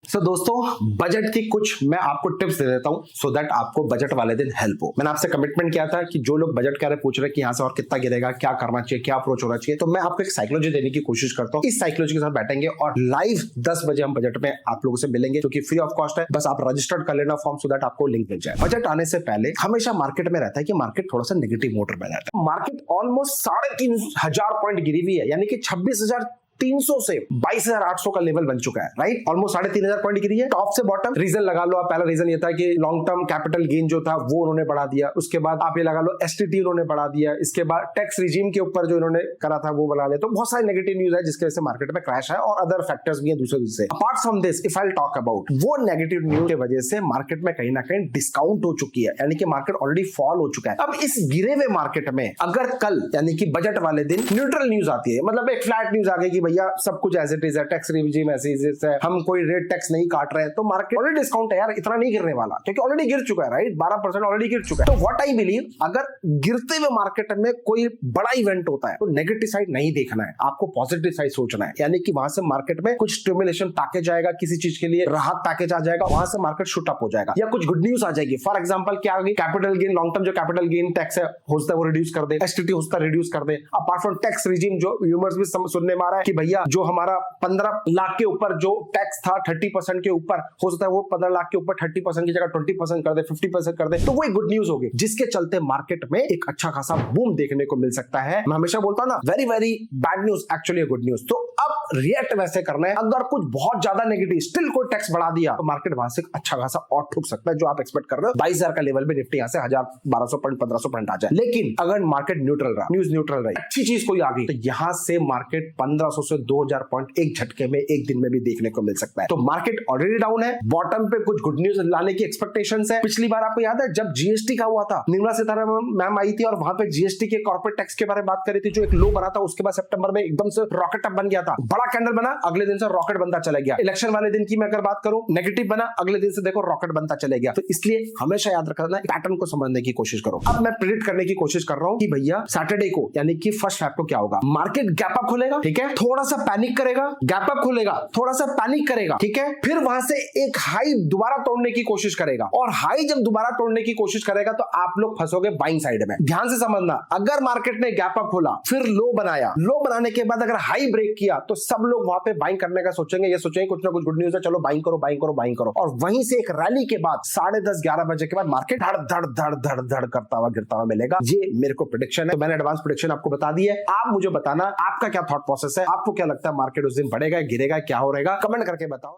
सो दोस्तों, बजट की कुछ मैं आपको टिप्स दे देता हूं सो दैट आपको बजट वाले दिन हेल्प हो। मैंने आपसे कमिटमेंट किया था कि जो लोग बजट के बारे में पूछ रहे हैं कि यहां से और कितना गिरेगा, क्या करना चाहिए, क्या अप्रोच होना चाहिए, तो मैं आपको एक साइकोलॉजी देने की कोशिश करता हूं। इस साइकोलॉजी के साथ बैठेंगे और लाइव 10 बजे हम बजट में आप लोगों से मिलेंगे, जो कि फ्री ऑफ कॉस्ट है। बस आप रजिस्टर्ड कर लेना फॉर्म सो दैट आपको लिंक मिल जाए। बजट आने से पहले हमेशा मार्केट में रहता है कि मार्केट थोड़ा सा नेगेटिव मोड में रहता है। मार्केट ऑलमोस्ट 3,500 पॉइंट गिरी हुई है, यानी कि 26,300 से 22,800 का लेवल बन चुका है, राइट। ऑलमोस्ट 3,500 पॉइंट गिरी है टॉप से बॉटम। रीजन लगा लो आप। पहला रीजन ये था कि लॉन्ग टर्म कैपिटल गेन जो था वो उन्होंने बढ़ा दिया। उसके बाद आप ये लगा लो एसटीटी उन्होंने बढ़ा दिया। इसके बाद टैक्स रिजीम के ऊपर जो इन्होंने करा था वो बढ़ा लिया। तो बहुत सारे नेगेटिव न्यूज है जिसकी वजह से मार्केट में क्रैश है, और अदर फैक्टर्स भी है दूसरे। Apart from this, if I talk about वो नेगेटिव न्यूज की वजह से मार्केट में कहीं ना कहीं डिस्काउंट हो चुकी है, यानी कि मार्केट ऑलरेडी फॉल हो चुका है। अब इस गिरे हुए मार्केट में अगर कल यानी कि बजट वाले दिन न्यूट्रल न्यूज आती है, मतलब एक फ्लैट न्यूज आ गई कि भैया सब कुछ एज इट इज है, टैक्स रिजीम ऐसे है, हम कोई रेट टैक्स नहीं काट रहे हैं, तो मार्केट ऑलरेडी डिस्काउंट है यार, इतना नहीं गिरने वाला, क्योंकि ऑलरेडी गिर चुका है, राइट। 12% ऑलरेडी गिर चुका है। तो व्हाट आई बिलीव, अगर गिरते हुए मार्केट में कोई बड़ा इवेंट होता है तो नेगेटिव साइड नहीं देखना है, आपको पॉजिटिव साइड सोचना है। यानी कि वहां से मार्केट में कुछ स्टिमुलेशन पैकेज आएगा, किसी चीज के लिए राहत पैकेज आ जाएगा, वहां से मार्केट शूट अप हो जाएगा, या कुछ गुड न्यूज आ जाएगी। फॉर एग्जांपल क्या होगी, कैपिटल गेन, लॉन्ग टर्म जो कैपिटल गेन टैक्स है होता है वो रिड्यूस कर दे, एसटीटी होता है रिड्यूस कर दे। अपार्ट फ्रॉम टैक्स रिजीम जो ह्यूमर्स भी सुनने में आ रहा है कि भैया जो हमारा 15 लाख के ऊपर जो टैक्स था 30% के ऊपर हो सकता है वो 15 लाख के ऊपर 30% की जगह 20% कर दे, 50% कर दे, तो वो एक गुड न्यूज होगी, जिसके चलते मार्केट में एक अच्छा खासा बूम देखने को मिल सकता है। मैं हमेशा बोलता हूं ना, very very bad news actually good news. तो अब रिएक्ट वैसे करना है, अगर कुछ बहुत ज्यादा नेगेटिव स्टिल कोई टैक्स बढ़ा दिया तो मार्केट वहां से अच्छा खासा और ठुक सकता है, जो आप एक्सपेक्ट कर रहे हो 22,000 का लेवल पे निफ्टी यहां से 1,000-1,200 पॉइंट 1,500 पॉइंट आ जाए। लेकिन अगर मार्केट न्यूट्रल रहा, न्यूज न्यूट्रल रही, अच्छी चीज कोई आ गई, तो यहां से मार्केट 1,500 से 2,000 पॉइंट एक झटके में एक दिन में भी देखने को मिल सकता है। तो मार्केट ऑलरेडी डाउन है, बॉटम पे कुछ गुड न्यूज लाने की एक्सपेक्टेशंस है। पिछली बार आपको याद है जब जीएसटी का हुआ था, निर्मला सीतारमण मैम आई थी और वहां पे जीएसटी के कॉर्पोरेट टैक्स के बारे में बात करी थी, जो एक लो बना था, उसके बाद सितंबर में एकदम से रॉकेट अप बन गया था, बड़ा कैंडल बना, अगले दिन से रॉकेट बनता चला गया। इलेक्शन वाले दिन की मैं अगर बात करूं, नेगेटिव बना, अगले दिन से देखो रॉकेट बनता चले गया। तो इसलिए हमेशा याद रखना, पैटर्न को समझने की कोशिश करो। अब मैं प्रेडिक्ट करने की कोशिश कर रहा हूं कि भैया सैटरडे को यानी कि फर्स्ट हाफ को क्या होगा, मार्केट गैप अप खोलेगा, ठीक है, थोड़ा सा पैनिक करेगा, गैप अप खोलेगा, थोड़ा सा पैनिक करेगा, ठीक है, फिर वहां से एक हाई दोबारा तोड़ने की कोशिश करेगा, और हाई जब दोबारा तोड़ने की कोशिश करेगा तो आप लोग फंसोगे बाइंग साइड में। ध्यान से समझना, अगर मार्केट ने गैप अप खोला, फिर लो बनाया, लो बनाने के बाद अगर हाई ब्रेक किया, तो सब लोग वहां पे बाइंग करने का सोचेंगे, ये सोचेंगे कुछ ना कुछ गुड न्यूज है, चलो बाइंग करो बाइंग करो बाइंग करो, और वहीं से एक रैली के बाद 10:30-11 बजे के बाद मार्केट धड़ धड़ धड़ धड़ धड़ करता हुआ गिरता हुआ मिलेगा। ये मेरे को प्रेडिक्शन है, तो मैंने एडवांस प्रेडिक्शन आपको बता दी है। आप मुझे बताना आपका क्या थॉट प्रोसेस है, आपको क्या लगता है मार्केट उस दिन बढ़ेगा गिरेगा, क्या हो रहेगा, कमेंट करके बताओ।